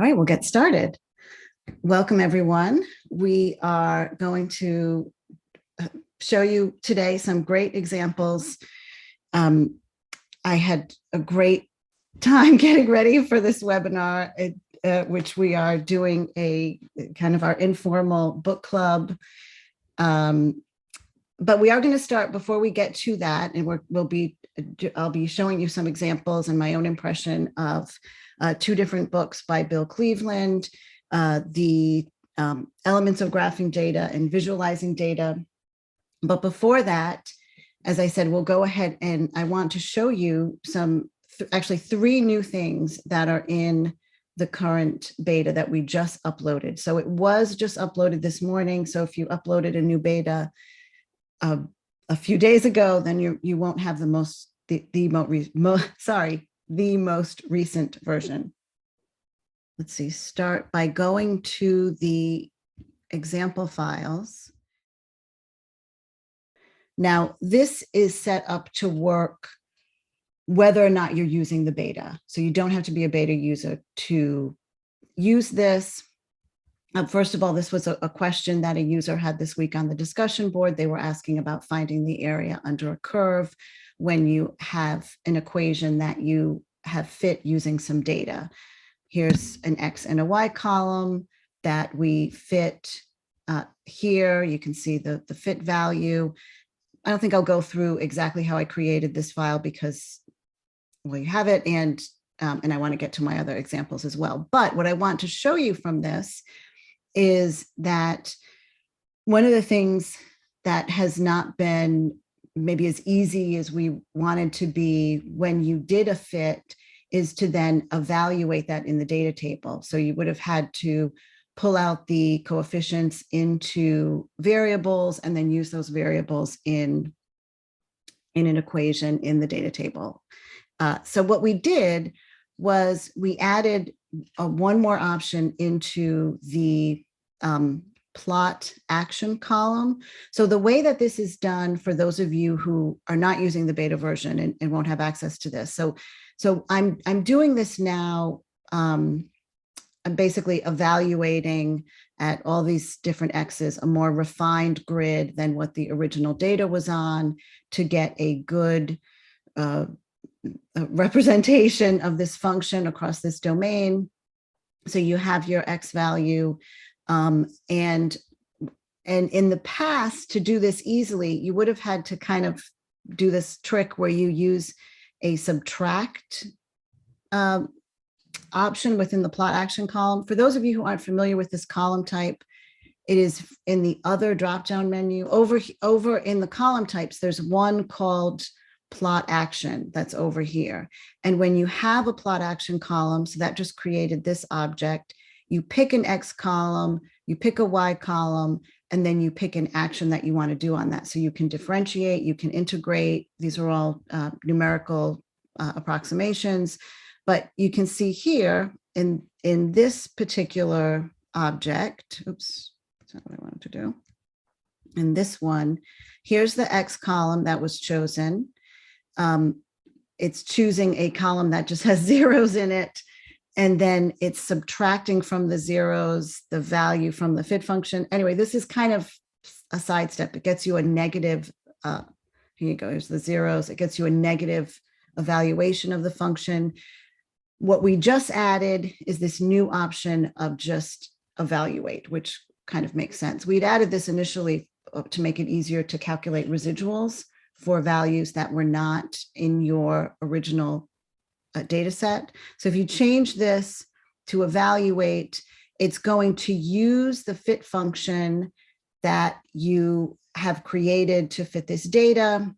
All right, we'll get started. Welcome, everyone. We are going to show you today some great examples. I had a great time getting ready for this webinar, which we are doing a kind of our informal book club. But we are going to start before we get to that, and I'll be showing you some examples and my own impression of two different books by Bill Cleveland, the Elements of Graphing Data and Visualizing Data. But before that, as I said, we'll go ahead and I want to show you actually three new things that are in the current beta that we just uploaded. So it was just uploaded this morning. So if you uploaded a new beta a few days ago, then you won't have the most recent version. Let's see, start by going to the example files. Now, this is set up to work whether or not you're using the beta. So you don't have to be a beta user to use this. First of all, this was a question that a user had this week on the discussion board. They were asking about finding the area under a curve when you have an equation that you have fit using some data. Here's an X and a Y column that we fit here. You can see the fit value. I don't think I'll go through exactly how I created this file because, well, you have it, and I want to get to my other examples as well. But what I want to show you from this is that one of the things that has not been maybe as easy as we wanted to be when you did a fit is to then evaluate that in the data table. So you would have had to pull out the coefficients into variables and then use those variables in an equation in the data table. So what we did was we added one more option into the plot action column. So the way that this is done for those of you who are not using the beta version and won't have access to this. So I'm doing this now. I'm basically evaluating at all these different X's a more refined grid than what the original data was on to get a good representation of this function across this domain. So you have your X value. And in the past, to do this easily, you would have had to kind of do this trick where you use a subtract option within the plot action column. For those of you who aren't familiar with this column type, it is in the other drop-down menu. Over in the column types, there's one called plot action that's over here. And when you have a plot action column, so that just created this object, you pick an X column, you pick a Y column, and then you pick an action that you want to do on that. So you can differentiate, you can integrate. These are all numerical approximations. But you can see here in this particular object, oops, that's not what I wanted to do. In this one, here's the X column that was chosen. It's choosing a column that just has zeros in it. And then it's subtracting from the zeros the value from the fit function. Anyway, this is kind of a sidestep. It gets you a negative, here you go, here's the zeros. It gets you a negative evaluation of the function. What we just added is this new option of just evaluate, which kind of makes sense. We'd added this initially to make it easier to calculate residuals for values that were not in your original data set. So if you change this to evaluate, it's going to use the fit function that you have created to fit this data.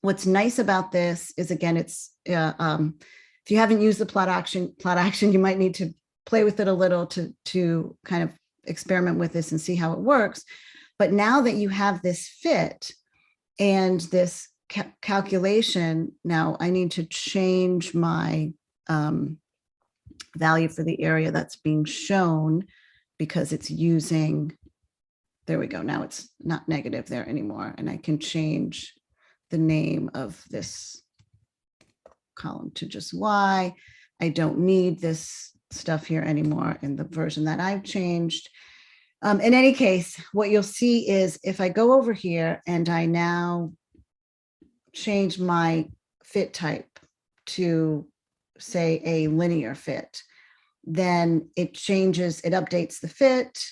What's nice about this is, again, it's if you haven't used the plot action, you might need to play with it a little to kind of experiment with this and see how it works. But now that you have this fit and this calculation, now I need to change my value for the area that's being shown because it's using, there we go. Now it's not negative there anymore. And I can change the name of this column to just Y. I don't need this stuff here anymore in the version that I've changed. In any case, what you'll see is if I go over here and I now change my fit type to, say, a linear fit, then it changes, it updates the fit.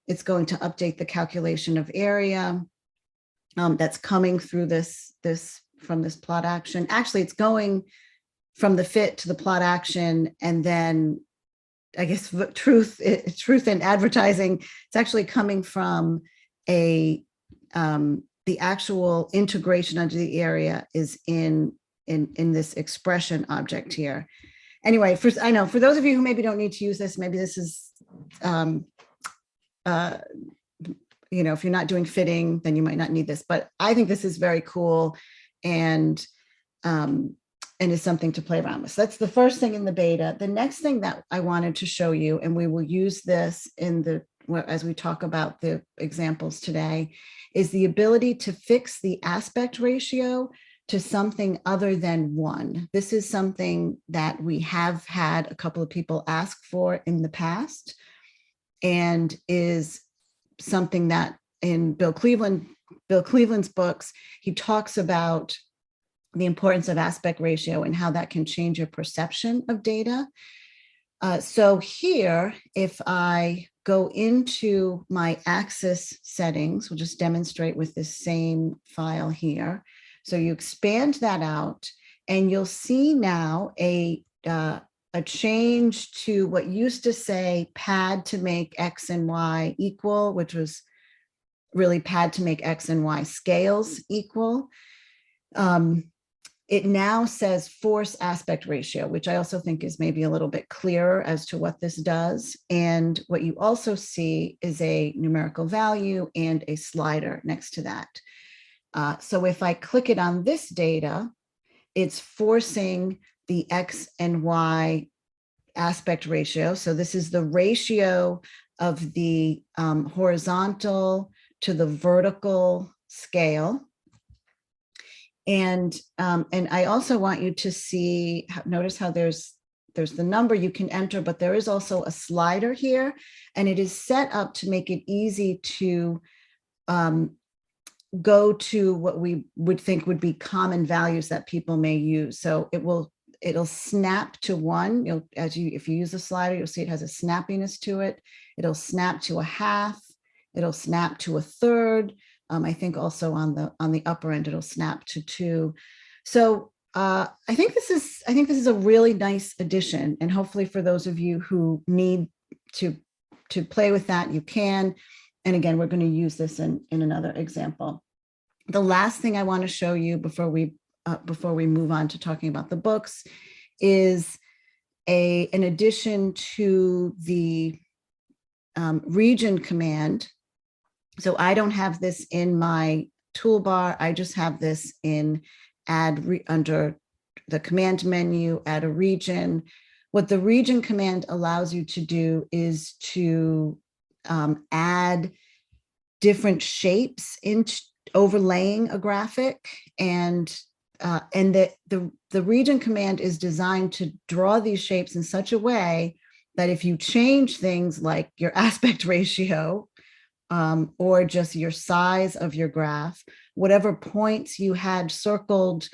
It's going to update the calculation of area that's coming through from this plot action. Actually, it's going from the fit to the plot action, and then I guess truth in advertising, it's actually coming from the actual integration under the area is in this expression object here. Anyway, I know for those of you who maybe don't need to use this, maybe this is, if you're not doing fitting, then you might not need this, but I think this is very cool and is something to play around with. So that's the first thing in the beta. The next thing that I wanted to show you, and we will use this as we talk about the examples today, is the ability to fix the aspect ratio to something other than 1. This is something that we have had a couple of people ask for in the past, and is something that in Bill Cleveland's books, he talks about the importance of aspect ratio and how that can change your perception of data. So here, if I go into my axis settings, we'll just demonstrate with this same file here. So you expand that out and you'll see now a change to what used to say pad to make X and Y equal, which was really pad to make X and Y scales equal. It now says force aspect ratio, which I also think is maybe a little bit clearer as to what this does. And what you also see is a numerical value and a slider next to that. So if I click it on this data, it's forcing the X and Y aspect ratio. So this is the ratio of the horizontal to the vertical scale. And I also want you to see, notice how there's the number you can enter, but there is also a slider here, and it is set up to make it easy to go to what we would think would be common values that people may use. So it'll snap to 1. If you use the slider, you'll see it has a snappiness to it. It'll snap to a half. It'll snap to a third. I think also on the upper end, it'll snap to 2. So I think this is a really nice addition, and hopefully for those of you who need to play with that, you can. And again, we're going to use this in another example. The last thing I want to show you before we move on to talking about the books is an addition to the region command. So I don't have this in my toolbar. I just have this in under the command menu, add a region. What the region command allows you to do is to add different shapes into overlaying a graphic, and the region command is designed to draw these shapes in such a way that if you change things like your aspect ratio, or just your size of your graph, whatever points you had circled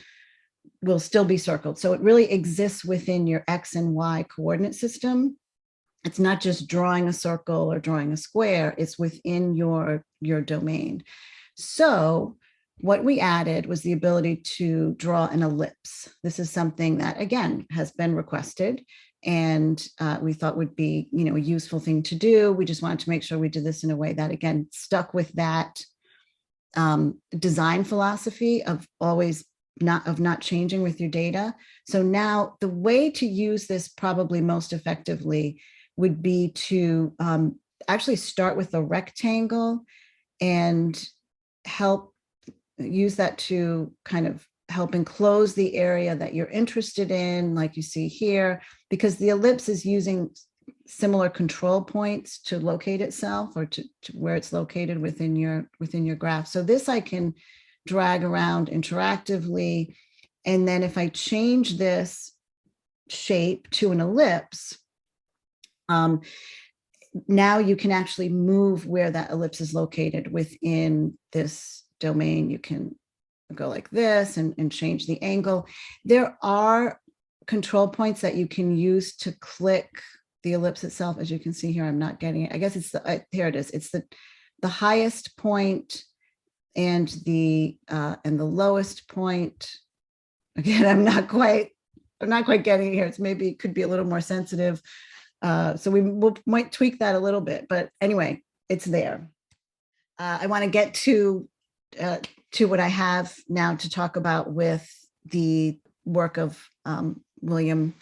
will still be circled. So it really exists within your X and Y coordinate system. It's not just drawing a circle or drawing a square, it's within your domain. So what we added was the ability to draw an ellipse. This is something that, again, has been requested, and we thought would be, a useful thing to do. We just wanted to make sure we did this in a way that, again, stuck with that design philosophy of not changing with your data. So now the way to use this probably most effectively would be to actually start with a rectangle and use that to kind of help enclose the area that you're interested in, like you see here, because the ellipse is using similar control points to locate itself, or to where it's located within your graph. So this I can drag around interactively. And then if I change this shape to an ellipse, Um, Now you can actually move where that ellipse is located within this domain. You can go like this and change the angle. There are control points that you can use to click the ellipse itself. As you can see here, I'm not getting it. I guess it's here it is. It's the highest point and the lowest point. Again, I'm not quite getting it here. It's maybe it could be a little more sensitive. So might tweak that a little bit, but anyway, it's there. I want to get to what I have now to talk about with the work of William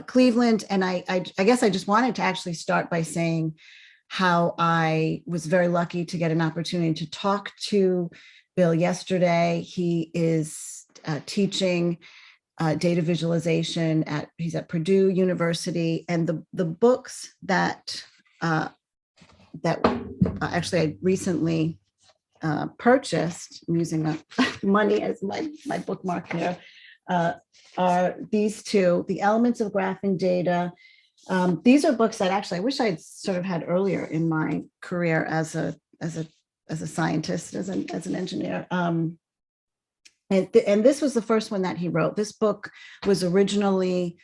Cleveland. And I guess I just wanted to actually start by saying how I was very lucky to get an opportunity to talk to Bill yesterday. He is teaching data visualization he's at Purdue University, and the books that actually I recently purchased, I'm using money as my bookmark here, are these two, The Elements of Graphing Data. These are books that actually I wish I'd sort of had earlier in my career as a scientist, as an engineer. And this was the first one that he wrote. This book was originally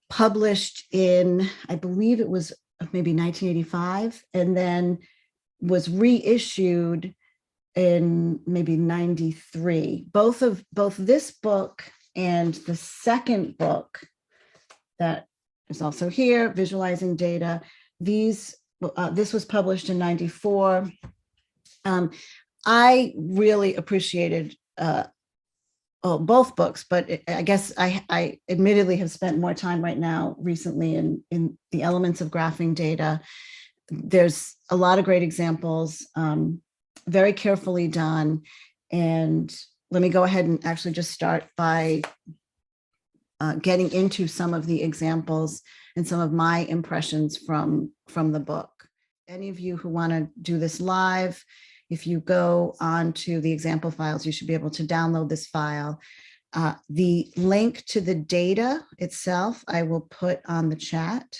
published in, I believe it was maybe 1985, and then was reissued in maybe 93. Both this book and the second book that is also here, Visualizing Data, this was published in 94. I really appreciated both books, but I guess I admittedly have spent more time right now recently in the Elements of Graphing Data. There's a lot of great examples, very carefully done. And let me go ahead and actually just start by getting into some of the examples and some of my impressions from the book. Any of you who want to do this live, if you go on to the example files, you should be able to download this file. The link to the data itself, I will put on the chat.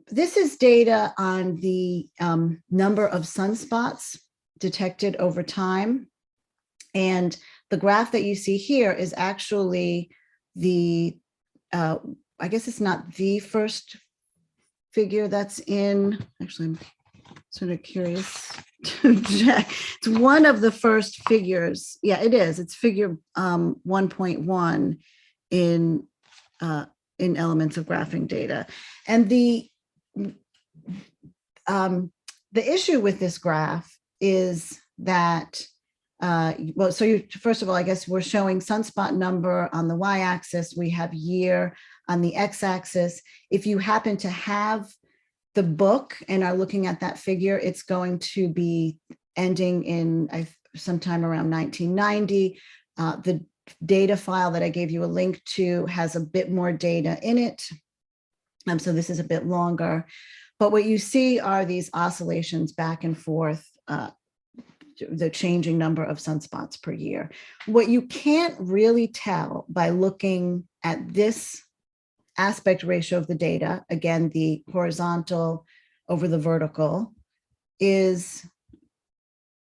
This is data on the number of sunspots detected over time. And the graph that you see here is actually the, I guess it's not the first figure that's in, actually, I'm sort of curious to check. It's one of the first figures. Yeah, it is. It's figure 1.1 in Elements of Graphing Data. And the issue with this graph is that, first of all, I guess we're showing sunspot number on the y-axis. We have year on the x-axis. If you happen to have the book and are looking at that figure, it's going to be ending in sometime around 1990. The data file that I gave you a link to has a bit more data in it. So this is a bit longer. But what you see are these oscillations back and forth, the changing number of sunspots per year. What you can't really tell by looking at this aspect ratio of the data, again, the horizontal over the vertical, is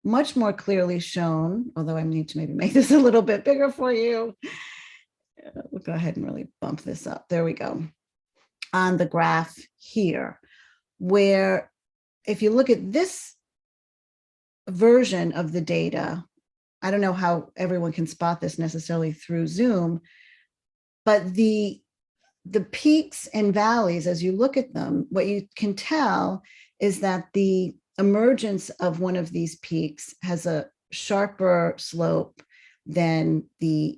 much more clearly shown, although I need to maybe make this a little bit bigger for you. We'll go ahead and really bump this up. There we go. On the graph here, where if you look at this version of the data, I don't know how everyone can spot this necessarily through Zoom, but the peaks and valleys, as you look at them, what you can tell is that the emergence of one of these peaks has a sharper slope than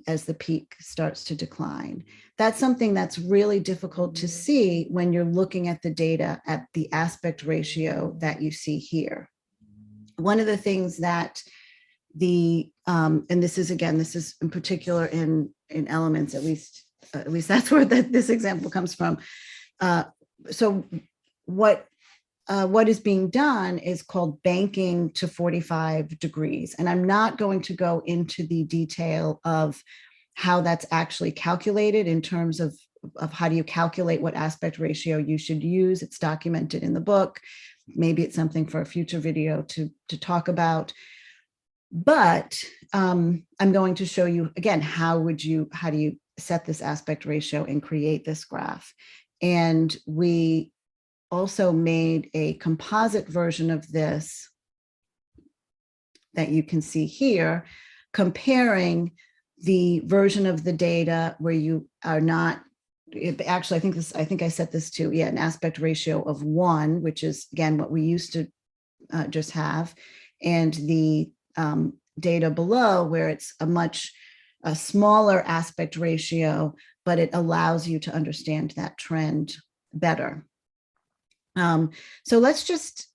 as the peak starts to decline. That's something that's really difficult to see when you're looking at the data at the aspect ratio that you see here. One of the things that and this is in particular in Elements, at least that's where this example comes from. So what is being done is called banking to 45 degrees. And I'm not going to go into the detail of how that's actually calculated in terms of of how do you calculate what aspect ratio you should use. It's documented in the book. Maybe it's something for a future video to talk about. But I'm going to show you again, how do you set this aspect ratio and create this graph? And we also made a composite version of this that you can see here, comparing the version of the data where you are not, actually, I think I set this to, an aspect ratio of 1, which is again what we used to just have, and the data below where it's a smaller aspect ratio, but it allows you to understand that trend better. So let's just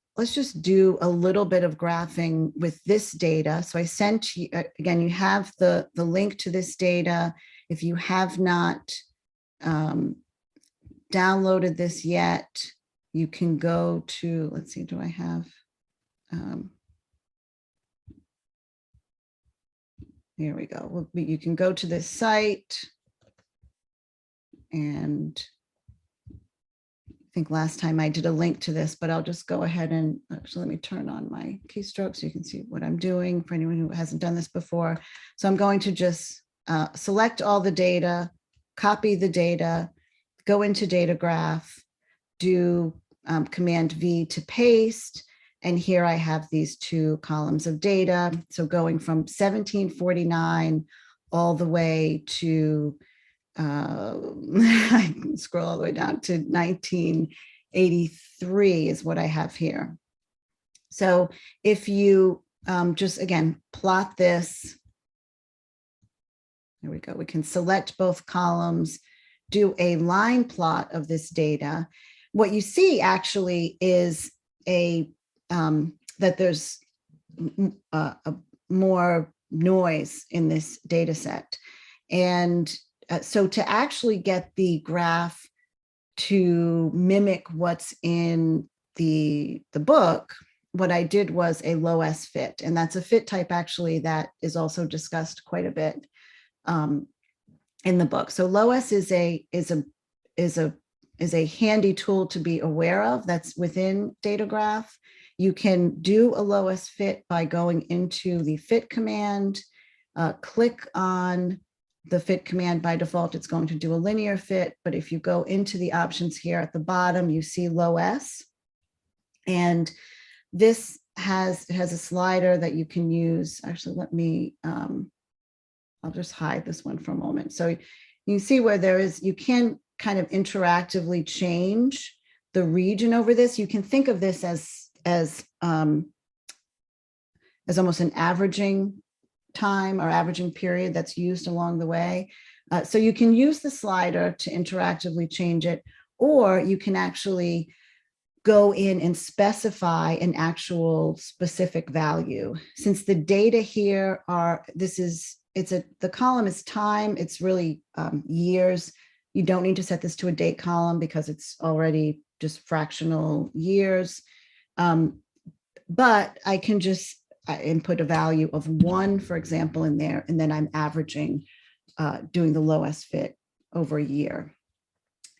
do a little bit of graphing with this data. So I sent you, again, you have the link to this data. If you have not downloaded this yet, you can go to, let's see, do I have, here we go. You can go to this site, and I think last time I did a link to this, but I'll just go ahead and actually let me turn on my keystroke so you can see what I'm doing for anyone who hasn't done this before. So I'm going to just select all the data, copy the data, go into DataGraph, do Command V to paste. And here I have these 2 columns of data. So going from 1749 all the way to, I can scroll all the way down to 1983 is what I have here. So if you just, again, plot this, there we go. We can select both columns, do a line plot of this data. What you see actually is that there's more noise in this data set. And so to actually get the graph to mimic what's in the book, what I did was a low S fit. And that's a fit type actually that is also discussed quite a bit in the book. So low S is a handy tool to be aware of that's within DataGraph. You can do a low S fit by going into the fit command, click on the fit command. By default, it's going to do a linear fit, but if you go into the options here at the bottom, you see low S. And this has a slider that you can use. Actually, let me, I'll just hide this one for a moment. So you see where you can kind of interactively change the region over this. You can think of this as almost an averaging time or averaging period that's used along the way. So you can use the slider to interactively change it, or you can actually go in and specify an actual specific value. Since the data here the column is time, it's really years. You don't need to set this to a date column because it's already just fractional years. But I can just input a value of 1, for example, in there, and then I'm averaging, doing the lowest fit over a year.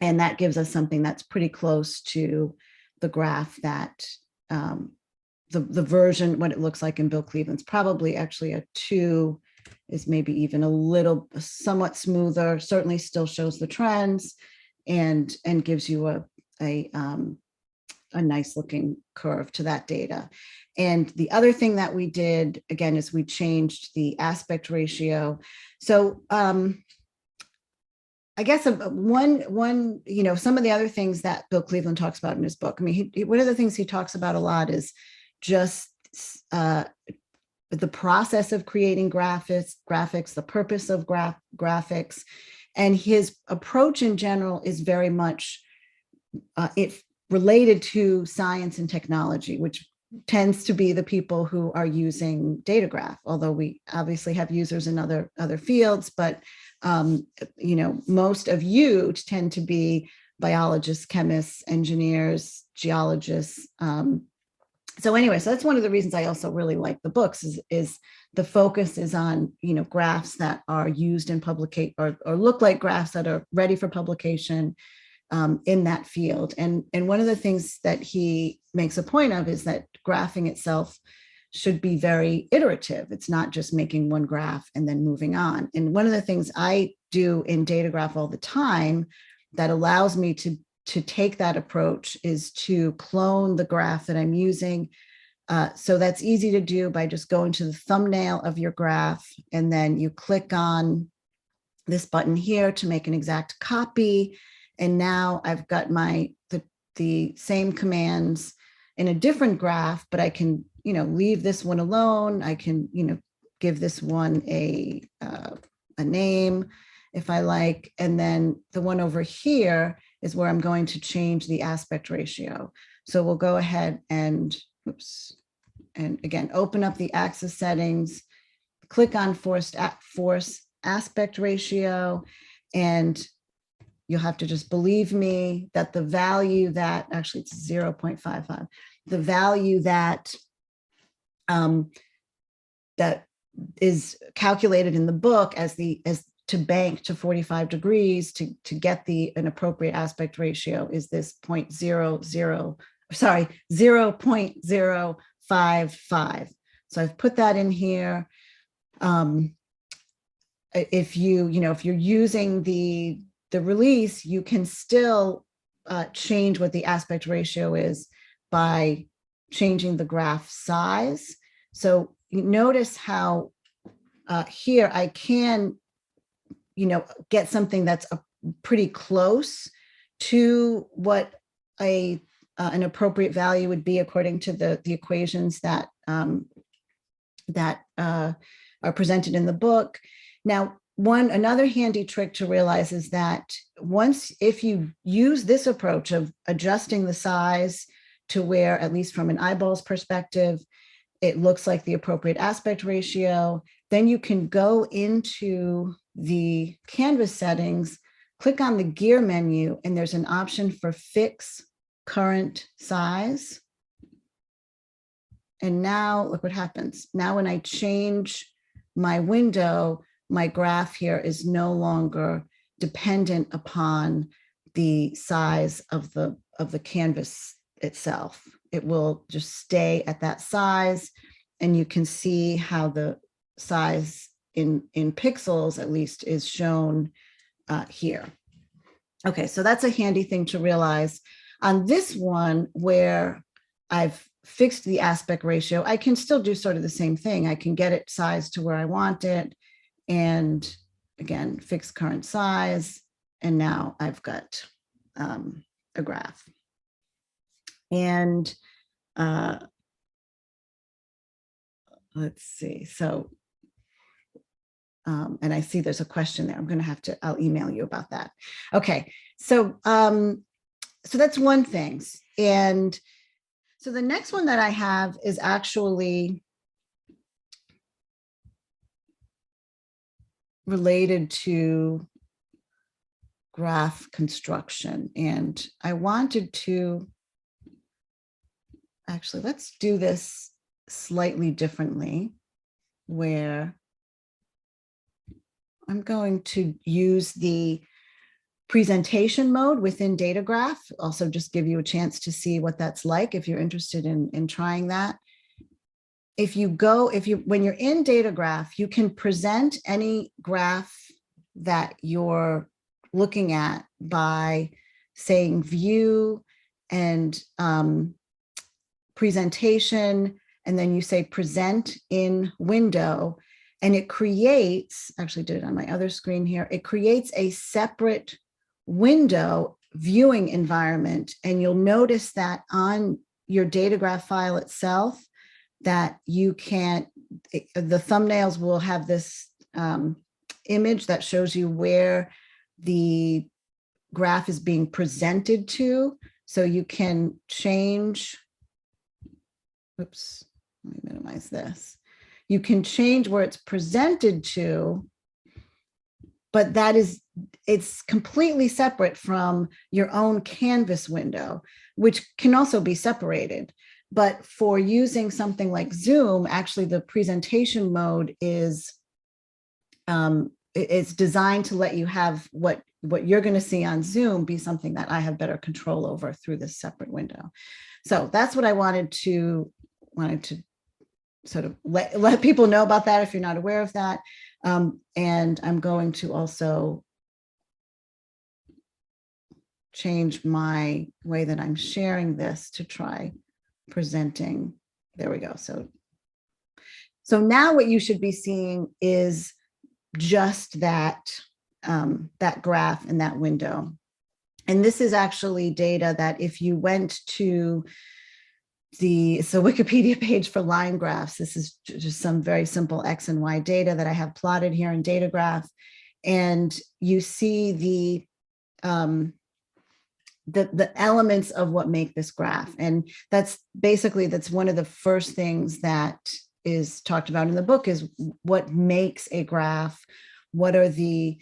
And that gives us something that's pretty close to the graph that the version, what it looks like in Bill Cleveland's, probably actually a 2 is maybe even somewhat smoother, certainly still shows the trends and gives you a nice looking curve to that data. And the other thing that we did, again, is we changed the aspect ratio. So I guess some of the other things that Bill Cleveland talks about in his book, I mean, one of the things he talks about a lot is just the process of creating graphics, the purpose of graphics, and his approach in general is very much related to science and technology, which tends to be the people who are using DataGraph, although we obviously have users in other fields, but most of you tend to be biologists, chemists, engineers, geologists, So anyway, so that's one of the reasons I also really like the books is the focus is on, graphs that are used in publication or look like graphs that are ready for publication in that field. And one of the things that he makes a point of is that graphing itself should be very iterative. It's not just making one graph and then moving on. And one of the things I do in DataGraph all the time that allows me to take that approach is to clone the graph that I'm using. So that's easy to do by just going to the thumbnail of your graph, and then you click on this button here to make an exact copy. And now I've got the same commands in a different graph, but I can, leave this one alone. I can, give this one a name if I like. And then the one over here is where I'm going to change the aspect ratio. So we'll go ahead and, and again, open up the axis settings, click on force aspect ratio, and you'll have to just believe me that the value that, actually it's 0.55, the value that that is calculated in the book as to bank to 45 degrees to get an appropriate aspect ratio is this 0.055. So I've put that in here. If you're using the release, you can still change what the aspect ratio is by changing the graph size. So you notice how here I can, get something that's pretty close to what an appropriate value would be according to the equations that are presented in the book. Now, another handy trick to realize is that if you use this approach of adjusting the size to where, at least from an eyeballs perspective, it looks like the appropriate aspect ratio, then you can go into the canvas settings, click on the gear menu, and there's an option for fix current size. And now look what happens. Now when I change my window, my graph here is no longer dependent upon the size of the canvas itself. It will just stay at that size, and you can see how the size in pixels at least is shown here. Okay, so that's a handy thing to realize. On this one, where I've fixed the aspect ratio, I can still do sort of the same thing. I can get it sized to where I want it, and again, fix current size, and now I've got a graph. And let's see, so, and I see there's a question there. I'm going to I'll email you about that. Okay, so so that's one thing. And so the next one that I have is actually related to graph construction. And I wanted to, actually, let's do this slightly differently, where I'm going to use the presentation mode within DataGraph. Also just give you a chance to see what that's like if you're interested in trying that. When you're in DataGraph, you can present any graph that you're looking at by saying view and presentation, and then you say present in window, and it creates, actually did it on my other screen here, it creates a separate window viewing environment. And you'll notice that on your DataGraph file itself, that you can't, the thumbnails will have this image that shows you where the graph is being presented to. So you can change, oops, let me minimize this. You can change where it's presented to, but it's completely separate from your own canvas window, which can also be separated. But for using something like Zoom, actually the presentation mode is it's designed to let you have what you're going to see on Zoom be something that I have better control over through this separate window. So that's what I wanted to sort of let people know about that if you're not aware of that. And I'm going to also change my way that I'm sharing this to try presenting. There we go. So now what you should be seeing is just that that graph in that window. And this is actually data that if you went to the Wikipedia page for line graphs, this is just some very simple X and Y data that I have plotted here in DataGraph. And you see the elements of what make this graph. And that's one of the first things that is talked about in the book is what makes a graph, what are the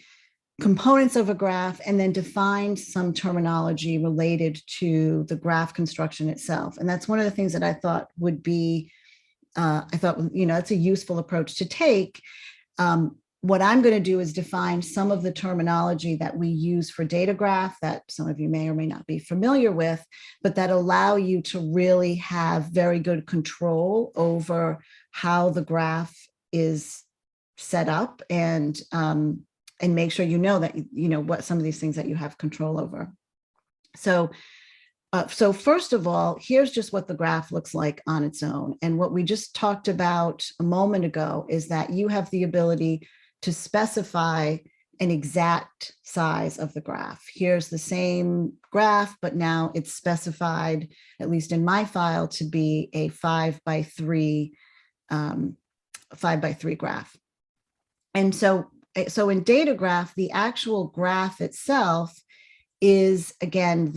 components of a graph, and then define some terminology related to the graph construction itself. And that's one of the things that I thought would be, it's a useful approach to take. What I'm going to do is define some of the terminology that we use for DataGraph that some of you may or may not be familiar with, but that allow you to really have very good control over how the graph is set up and make sure you know that what some of these things that you have control over. So first of all, here's just what the graph looks like on its own. And what we just talked about a moment ago is that you have the ability to specify an exact size of the graph. Here's the same graph, but now it's specified, at least in my file, to be a 5x3 graph. And so in DataGraph, the actual graph itself is, again,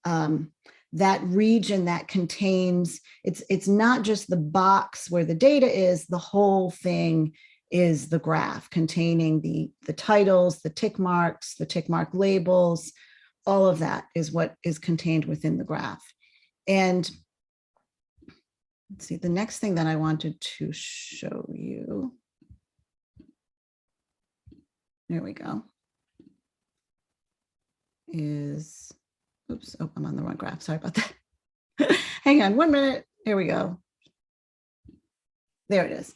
that region that contains, it's not just the box where the data is, the whole thing is the graph containing the titles, the tick mark labels, all of that is what is contained within the graph. And let's see, the next thing that I wanted to show you, there we go, is, oops, oh, I'm on the wrong graph, sorry about that. Hang on 1 minute, here we go. There it is.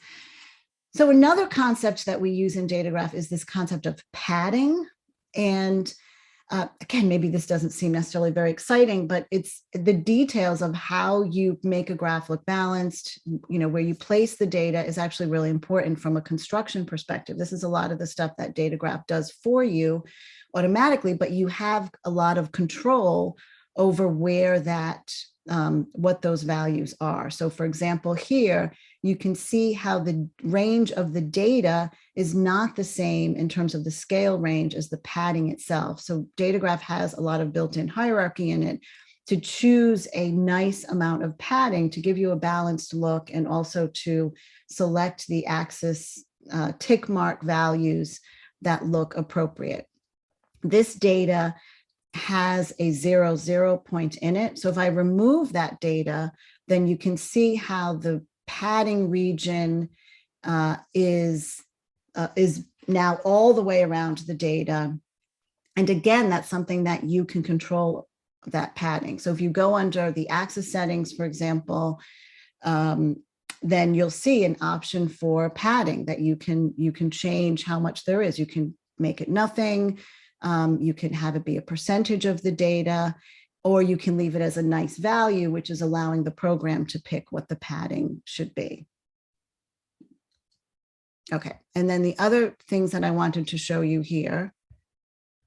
So another concept that we use in DataGraph is this concept of padding. And again, maybe this doesn't seem necessarily very exciting, but it's the details of how you make a graph look balanced, where you place the data is actually really important from a construction perspective. This is a lot of the stuff that DataGraph does for you automatically, but you have a lot of control over where what those values are. So for example, here, you can see how the range of the data is not the same in terms of the scale range as the padding itself. So DataGraph has a lot of built-in hierarchy in it to choose a nice amount of padding to give you a balanced look and also to select the axis tick mark values that look appropriate. This data has a 0, 0 point in it. So if I remove that data, then you can see how the padding region is now all the way around the data. And again, that's something that you can control, that padding. So if you go under the axis settings, for example, then you'll see an option for padding that you can change how much there is. You can make it nothing. You can have it be a percentage of the data, or you can leave it as a nice value, which is allowing the program to pick what the padding should be. Okay, and then the other things that I wanted to show you here,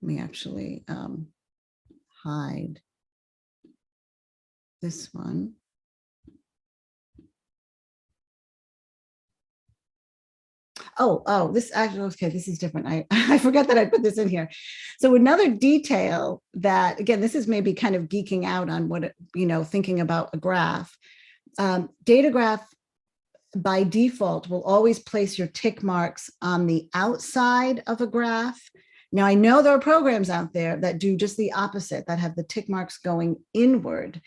let me actually hide this one. Oh, this actually, okay, this is different. I forgot that I put this in here. So another detail that, again, this is maybe kind of geeking out on what, thinking about a graph. DataGraph by default will always place your tick marks on the outside of a graph. Now, I know there are programs out there that do just the opposite, that have the tick marks going inward.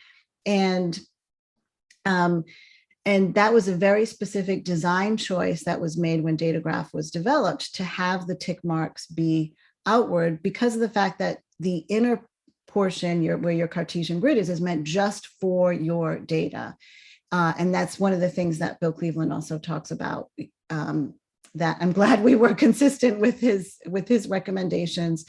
And And that was a very specific design choice that was made when DataGraph was developed, to have the tick marks be outward, because of the fact that the inner portion, where your Cartesian grid is meant just for your data. And that's one of the things that Bill Cleveland also talks about, that I'm glad we were consistent with his recommendations.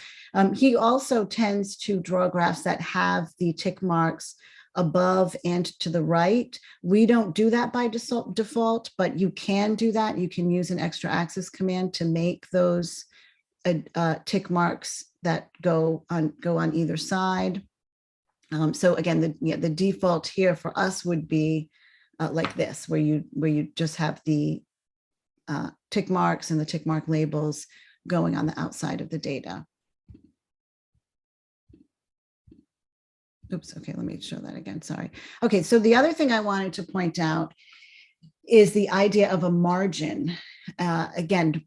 He also tends to draw graphs that have the tick marks above and to the right. We don't do that by default, but you can do that. You can use an extra axis command to make those tick marks that go on either side. So again, the default here for us would be like this, where you just have the tick marks and the tick mark labels going on the outside of the data. Oops, okay, let me show that again, sorry. Okay, so the other thing I wanted to point out is the idea of a margin. Again,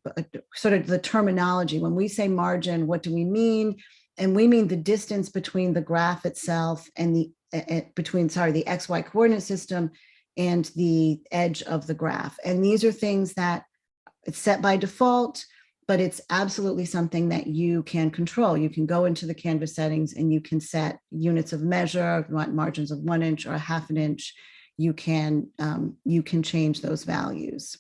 sort of the terminology. When we say margin, what do we mean? And we mean the distance between the graph itself and the XY coordinate system and the edge of the graph. And these are things that it's set by default, but it's absolutely something that you can control. You can go into the Canvas settings and you can set units of measure. If you want margins of 1 inch or a half an inch, you can change those values.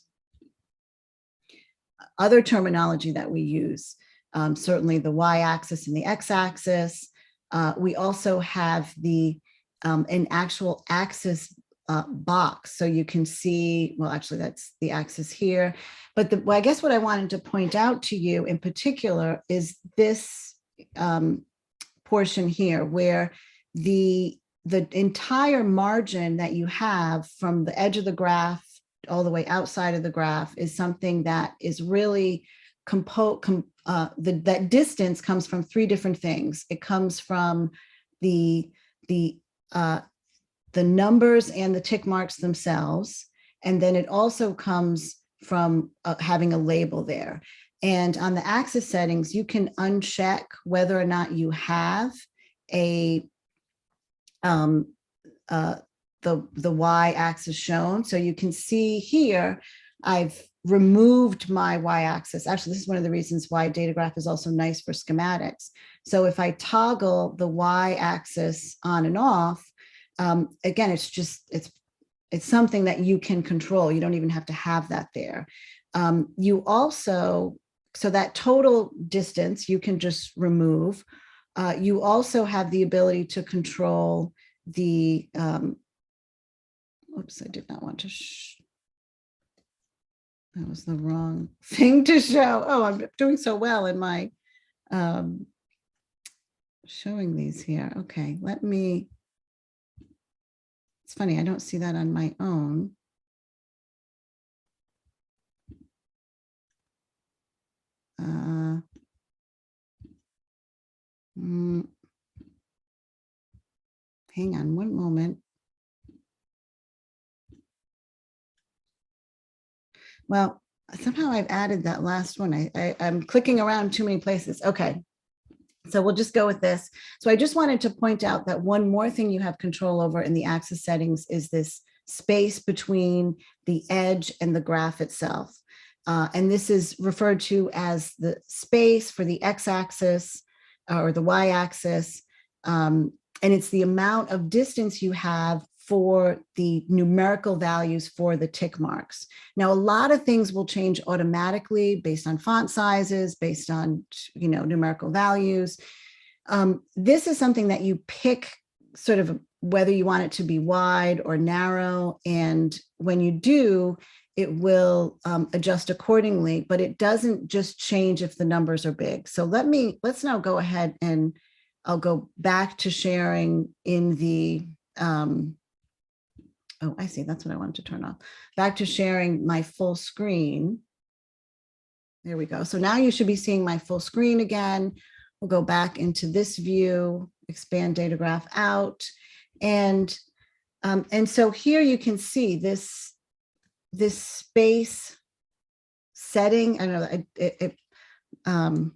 Other terminology that we use, certainly the y-axis and the x-axis. We also have an actual axis box, so you can see, well, actually that's the axis here, but I guess what I wanted to point out to you in particular is this portion here, where the entire margin that you have from the edge of the graph all the way outside of the graph is something that is really that distance comes from 3 different things. It comes from the numbers and the tick marks themselves. And then it also comes from having a label there. And on the axis settings, you can uncheck whether or not you have the y-axis shown. So you can see here, I've removed my y-axis. Actually, this is one of the reasons why DataGraph is also nice for schematics. So if I toggle the y-axis on and off, again, it's something that you can control. You don't even have to have that there. You also, so that total distance you can just remove. You also have the ability to control the, oops, I did not want to, that was the wrong thing to show. Oh, I'm doing so well in my showing these here. Okay, let me, it's funny, I don't see that on my own. Hang on one moment. Well, somehow I've added that last one. I'm clicking around too many places. Okay, so we'll just go with this. So I just wanted to point out that one more thing you have control over in the axis settings is this space between the edge and the graph itself. And this is referred to as the space for the x-axis or the y-axis. And it's the amount of distance you have for the numerical values for the tick marks. Now, a lot of things will change automatically based on font sizes, based on, numerical values. This is something that you pick sort of whether you want it to be wide or narrow. And when you do, it will adjust accordingly, but it doesn't just change if the numbers are big. So let's now go ahead and I'll go back to sharing in the, oh, I see, that's what I wanted to turn off. Back to sharing my full screen. There we go. So now you should be seeing my full screen again. We'll go back into this view, expand DataGraph out. And so here you can see this space setting. I don't know,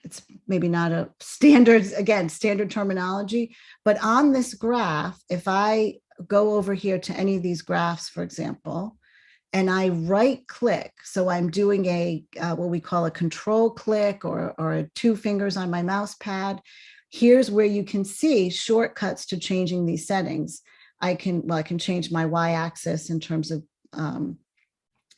it's maybe not a standard, again, standard terminology, but on this graph, if I go over here to any of these graphs, for example, and I right click, so I'm doing a what we call a control click or 2 fingers on my mouse pad. Here's where you can see shortcuts to changing these settings. I can change my y-axis in terms of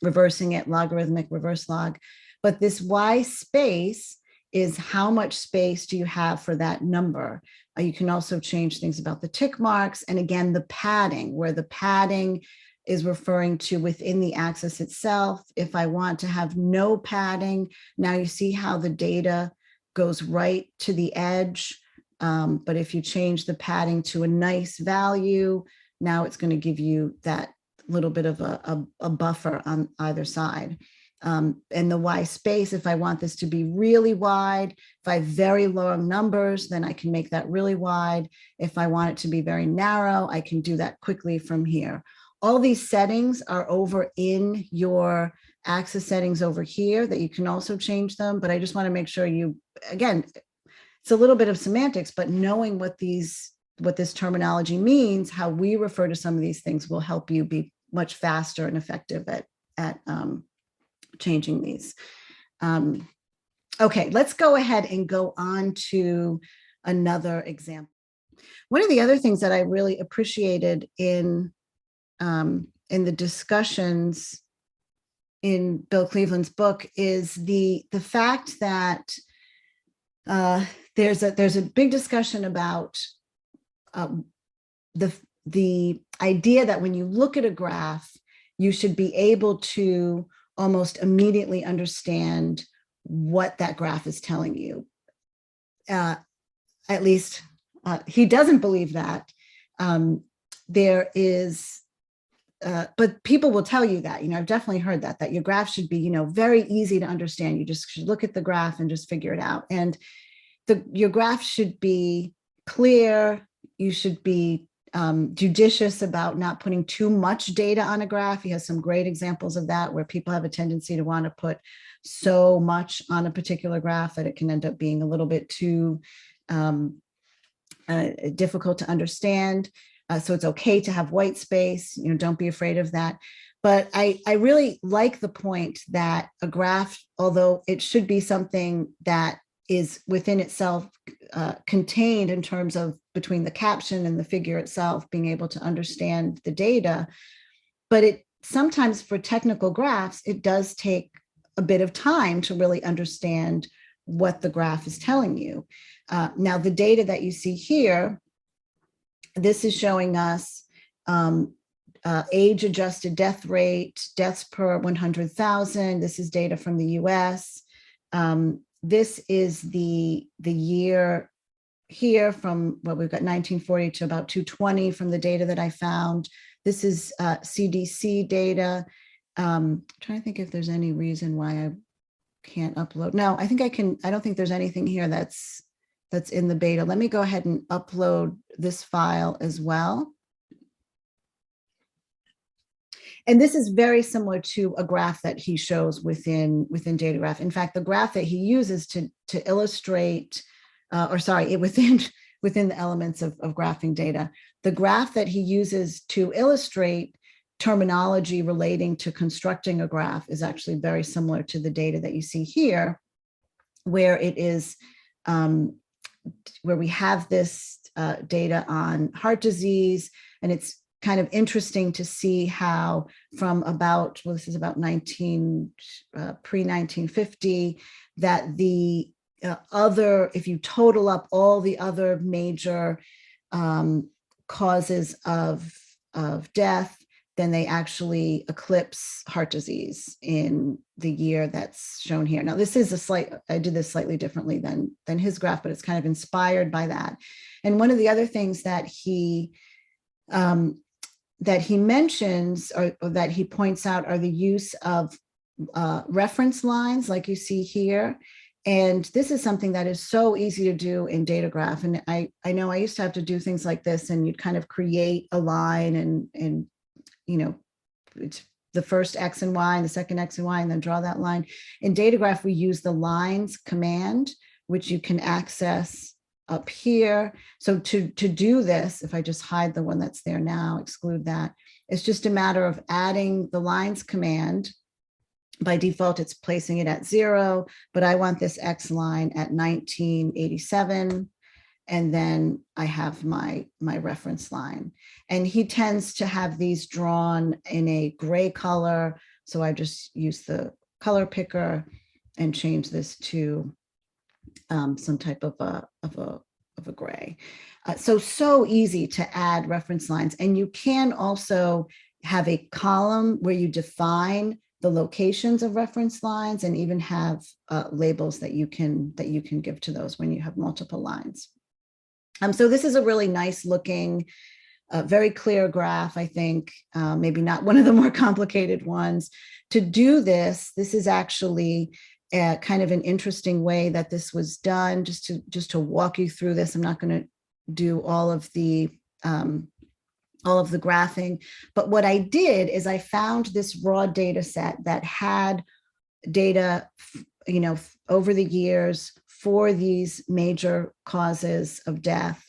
reversing it, logarithmic, reverse log. But this y space is how much space do you have for that number. You can also change things about the tick marks. And again, the padding, where the padding is referring to within the axis itself. If I want to have no padding, now you see how the data goes right to the edge. But if you change the padding to a nice value, now it's going to give you that little bit of a buffer on either side. And the Y space, if I want this to be really wide, if I have very long numbers, then I can make that really wide. If I want it to be very narrow, I can do that quickly from here. All these settings are over in your axis settings over here that you can also change them. But I just want to make sure you, again, it's a little bit of semantics, but knowing what this terminology means, how we refer to some of these things will help you be much faster and effective at changing these. Okay, let's go ahead and go on to another example. One of the other things that I really appreciated in the discussions in Bill Cleveland's book is the fact that there's a big discussion about the idea that when you look at a graph, you should be able to almost immediately understand what that graph is telling you. At least he doesn't believe that. There is, but people will tell you that, I've definitely heard that your graph should be, very easy to understand. You just should look at the graph and just figure it out. And your graph should be clear. You should be judicious about not putting too much data on a graph. He has some great examples of that, where people have a tendency to want to put so much on a particular graph that it can end up being a little bit too difficult to understand. So it's okay to have white space, don't be afraid of that. But I really like the point that a graph, although it should be something that is within itself contained in terms of between the caption and the figure itself, being able to understand the data. But it sometimes for technical graphs, it does take a bit of time to really understand what the graph is telling you. Now, the data that you see here, this is showing us age-adjusted death rate, deaths per 100,000. This is data from the US. This is the year here from what we've got 1940 to about 220 from the data that I found. This is CDC data. Trying to think if there's any reason why I can't upload. No, I think I can. I don't think there's anything here that's in the beta. Let me go ahead and upload this file as well. And this is very similar to a graph that he shows within DataGraph. In fact, the graph that he uses to illustrate, within the elements of graphing data, the graph that he uses to illustrate terminology relating to constructing a graph is actually very similar to the data that you see here, where it is, where we have this data on heart disease, and it's kind of interesting to see how from about, well, this is about pre-1950, that the if you total up all the other major causes of death, then they actually eclipse heart disease in the year that's shown here. Now, this is I did this slightly differently than his graph, but it's kind of inspired by that. And one of the other things that he mentions or that he points out are the use of reference lines like you see here. And this is something that is so easy to do in DataGraph. And I know I used to have to do things like this, and you'd kind of create a line and it's the first X and Y and the second X and Y, and then draw that line. In DataGraph, we use the lines command, which you can access up here. So to do this, if I just hide the one that's there now, exclude that, it's just a matter of adding the lines command. By default, it's placing it at 0, but I want this X line at 1987. And then I have my reference line. And he tends to have these drawn in a gray color. So I just use the color picker and change this to some type of a gray. So easy to add reference lines. And you can also have a column where you define the locations of reference lines and even have labels that you can give to those when you have multiple lines. So this is a really nice looking, very clear graph, I think, maybe not one of the more complicated ones. To do this is actually kind of an interesting way that this was done, just to walk you through this. I'm not going to do all of the graphing, but what I did is I found this raw data set that had data, over the years for these major causes of death.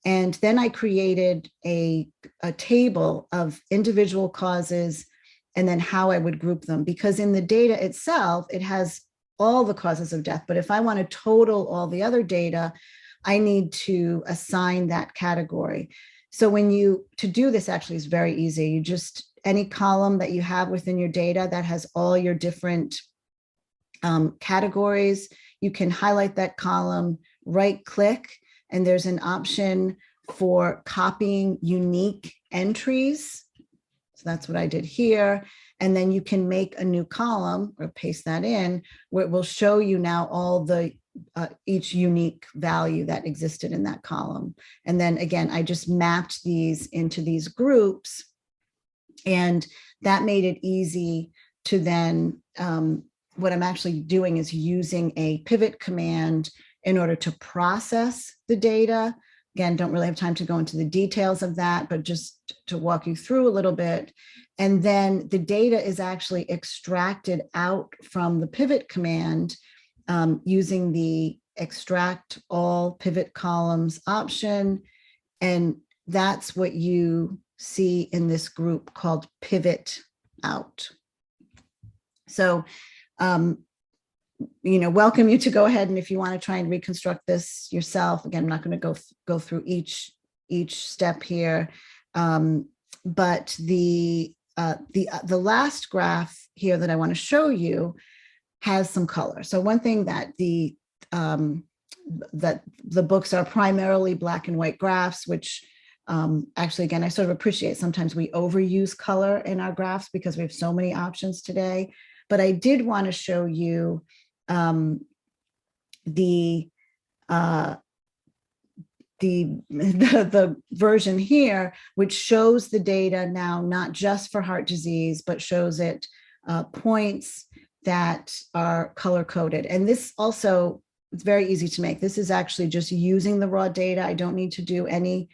And then I created a table of individual causes and then how I would group them, because in the data itself, it has all the causes of death. But if I want to total all the other data, I need to assign that category. So to do this actually is very easy. You just, any column that you have within your data that has all your different categories, you can highlight that column, right click, and there's an option for copying unique entries. So that's what I did here. And then you can make a new column or paste that in where it will show you now all the each unique value that existed in that column. And then again, I just mapped these into these groups, and that made it easy to then, what I'm actually doing is using a pivot command in order to process the data. Again, don't really have time to go into the details of that, but just to walk you through a little bit. And then the data is actually extracted out from the pivot command using the extract all pivot columns option. And that's what you see in this group called pivot out. So, welcome you to go ahead, and if you want to try and reconstruct this yourself, again, I'm not going to go through each step here, but the last graph here that I want to show you has some color. So one thing that the books are primarily black and white graphs, which actually, again, I sort of appreciate sometimes we overuse color in our graphs because we have so many options today. But I did want to show you the version here, which shows the data now, not just for heart disease, but shows it points that are color coded. And this also, it's very easy to make. This is actually just using the raw data. I don't need to do any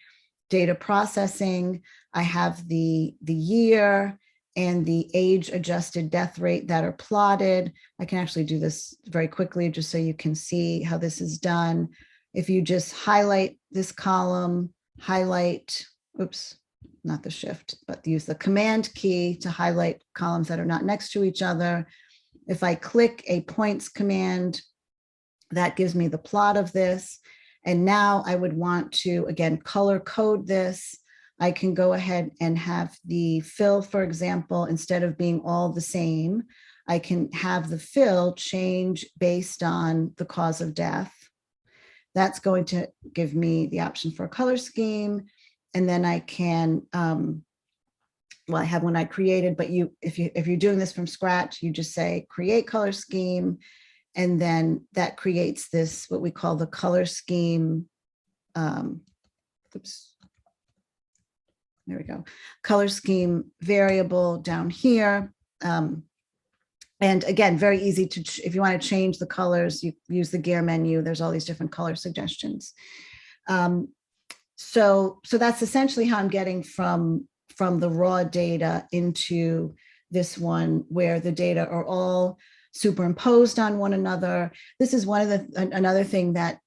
data processing. I have the year and the age adjusted death rate that are plotted. I can actually do this very quickly just so you can see how this is done. If you just highlight this column, oops, not the shift, but use the command key to highlight columns that are not next to each other. If I click a points command, that gives me the plot of this. And now I would want to, again, color code this. I can go ahead and have the fill, for example, instead of being all the same, I can have the fill change based on the cause of death. That's going to give me the option for a color scheme. And then I can, well, I have one I created, but if you're doing this from scratch, you just say create color scheme. And then that creates this, what we call the color scheme. Oops. There we go. Color scheme variable down here. And again, very easy to, if you want to change the colors, you use the gear menu. There's all these different color suggestions. So that's essentially how I'm getting from the raw data into this one, where the data are all superimposed on one another. This is one of another thing that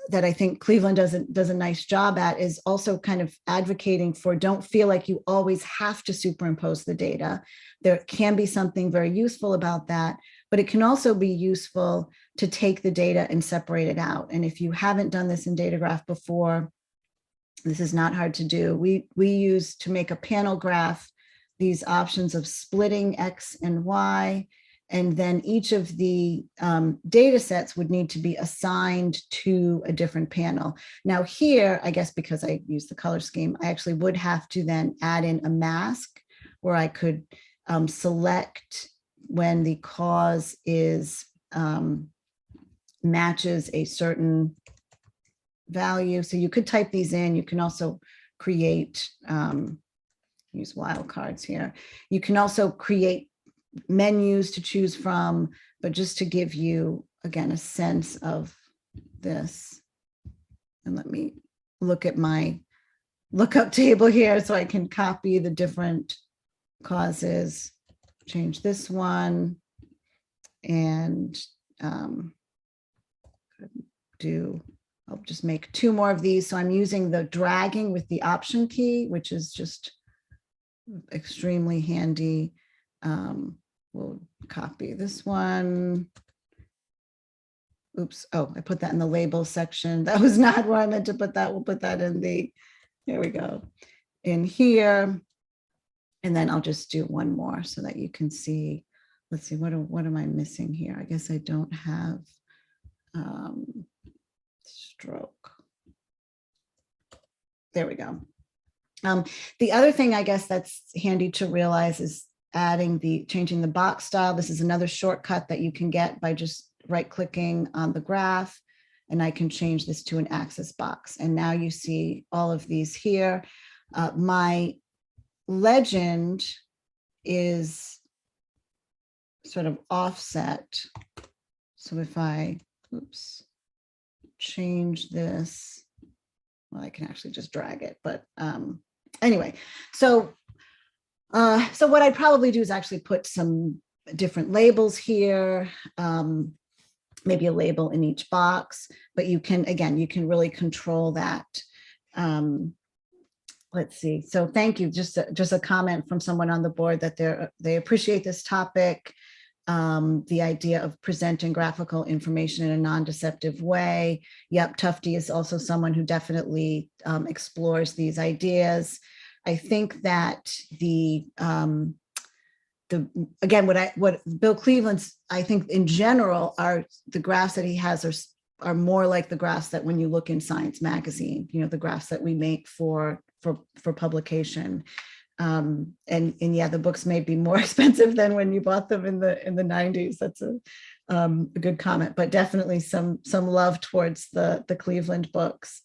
that I think Cleveland does a nice job at, is also kind of advocating for, don't feel like you always have to superimpose the data. There can be something very useful about that, but it can also be useful to take the data and separate it out. And if you haven't done this in DataGraph before, this is not hard to do. We use, to make a panel graph, these options of splitting X and Y, and then each of the data sets would need to be assigned to a different panel. Now here, I guess because I use the color scheme, I actually would have to then add in a mask where I could select when the cause is matches a certain value. So you could type these in. You can also create, use wildcards here. You can also create menus to choose from, but just to give you, again, a sense of this. And let me look at my lookup table here so I can copy the different causes, change this one, and I'll just make 2 more of these. So I'm using the dragging with the Option key, which is just extremely handy. We'll copy this one. Oops. Oh, I put that in the label section. That was not where I meant to put that. We'll put that in the, here we go, in here. And then I'll just do one more so that you can see. Let's see, what am I missing here? I guess I don't have stroke. There we go. The other thing I guess that's handy to realize is changing the box style. This is another shortcut that you can get by just right-clicking on the graph, and I can change this to an axis box. And now you see all of these here. My legend is sort of offset. So if I, change this, well, I can actually just drag it, but anyway, so what I'd probably do is actually put some different labels here, maybe a label in each box, but you can, again, you can really control that. Let's see. So thank you. Just a comment from someone on the board that they appreciate this topic, the idea of presenting graphical information in a non-deceptive way. Yep, Tufty is also someone who definitely explores these ideas. I think that again, what Bill Cleveland's, I think in general, are the graphs that he has are more like the graphs that when you look in Science magazine, the graphs that we make for publication. And yeah, the books may be more expensive than when you bought them in the 90s. That's a good comment, but definitely some love towards the Cleveland books.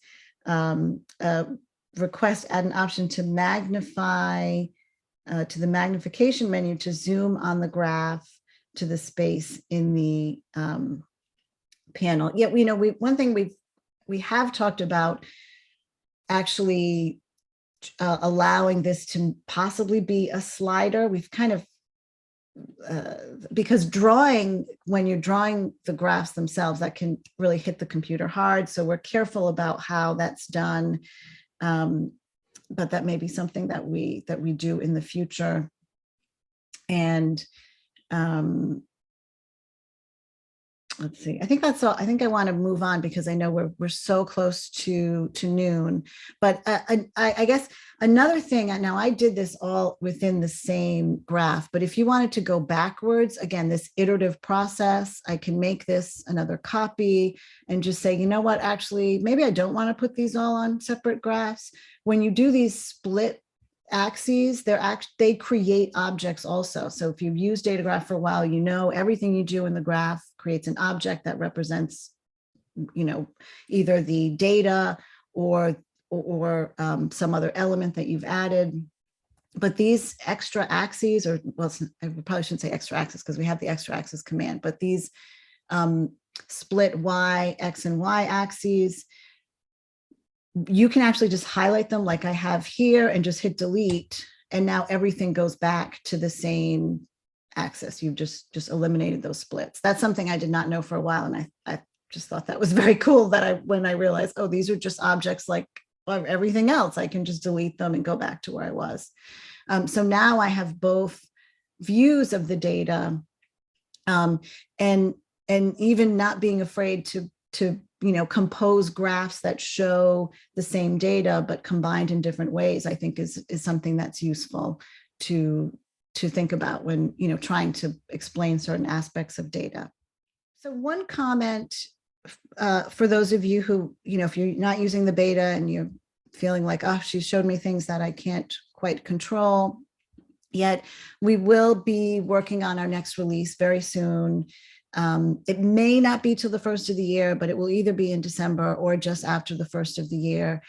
Request add an option to magnify to the magnification menu to zoom on the graph to the space in the panel. Yeah, one thing we have talked about actually allowing this to possibly be a slider. We've kind of because when you're drawing the graphs themselves, that can really hit the computer hard. So we're careful about how that's done. But that may be something that we do in the future. And let's see, I think that's all. I think I want to move on because I know we're so close to noon. But I guess another thing, now I did this all within the same graph, but if you wanted to go backwards, again, this iterative process, I can make this another copy and just say, you know what, actually, maybe I don't want to put these all on separate graphs. When you do these split axes, they create objects also. So if you've used DataGraph for a while, everything you do in the graph creates an object that represents, either the data or some other element that you've added. But these extra axes, I probably shouldn't say extra axis because we have the extra axis command, but these split X and Y axes, you can actually just highlight them like I have here and just hit delete. And now everything goes back to the same axis. You've just eliminated those splits. That's something I did not know for a while. And I just thought that was very cool that when I realized, oh, these are just objects like everything else, I can just delete them and go back to where I was. So now I have both views of the data, and even not being afraid to compose graphs that show the same data but combined in different ways, I think is something that's useful to think about when trying to explain certain aspects of data. So one comment for those of you who, if you're not using the beta and you're feeling like, oh, she showed me things that I can't quite control yet, we will be working on our next release very soon. It may not be till the first of the year, but it will either be in December or just after the first of the year.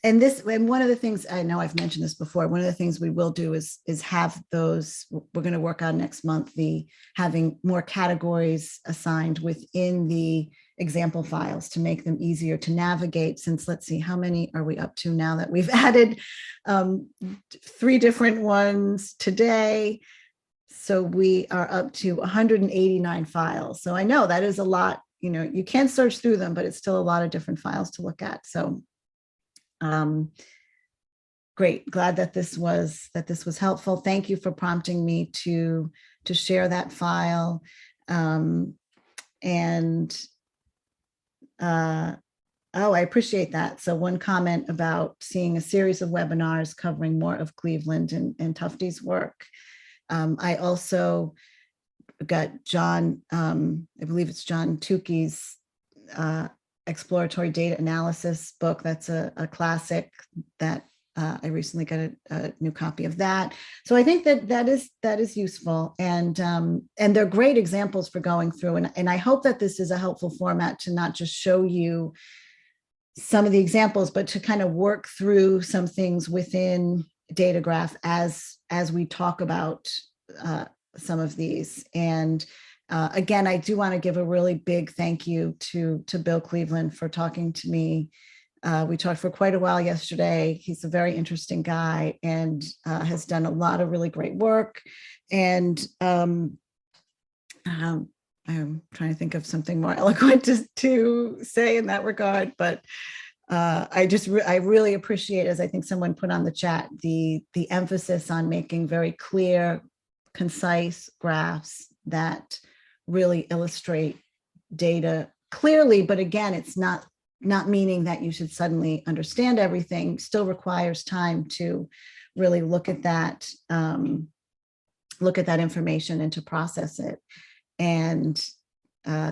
And one of the things, I know I've mentioned this before, one of the things we will do is have those, we're going to work on next month, having more categories assigned within the example files to make them easier to navigate, since let's see, how many are we up to now that we've added 3 different ones today. So we are up to 189 files. So I know that is a lot, you can search through them, but it's still a lot of different files to look at. So great. Glad that this was helpful. Thank you for prompting me to share that file. I appreciate that. So one comment about seeing a series of webinars covering more of Cleveland and Tufte's work. I also got John, I believe it's John Tukey's exploratory data analysis book. That's a classic that I recently got a new copy of that. So I think that is useful, and they're great examples for going through. And I hope that this is a helpful format to not just show you some of the examples, but to kind of work through some things within DataGraph as we talk about some of these. And again, I do want to give a really big thank you to Bill Cleveland for talking to me. We talked for quite a while yesterday. He's a very interesting guy and has done a lot of really great work. And I'm trying to think of something more eloquent to say in that regard, but I really appreciate, as I think someone put on the chat, the emphasis on making very clear, concise graphs that really illustrate data clearly. But again, it's not meaning that you should suddenly understand everything. Still requires time to really look at that information and to process it. And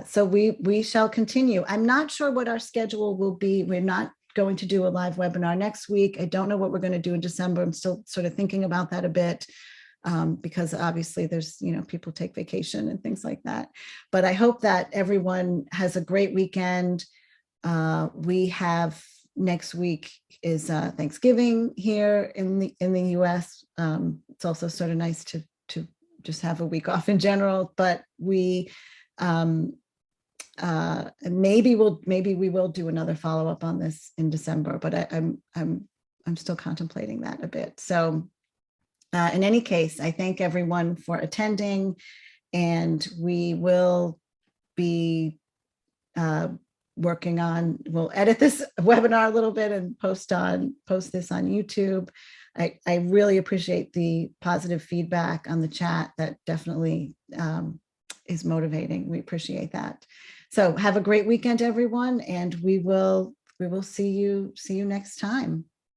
so we shall continue. I'm not sure what our schedule will be. We're not going to do a live webinar next week. I don't know what we're going to do in December. I'm still sort of thinking about that a bit. Because obviously there's, people take vacation and things like that. But I hope that everyone has a great weekend. We have next week is Thanksgiving here in the US. It's also sort of nice to just have a week off in general, but we maybe we will do another follow-up on this in December, but I'm still contemplating that a bit. So in any case, I thank everyone for attending, and we will be we'll edit this webinar a little bit and post this on YouTube. I really appreciate the positive feedback on the chat. That definitely is motivating. We appreciate that. So have a great weekend, everyone, and we will see you next time.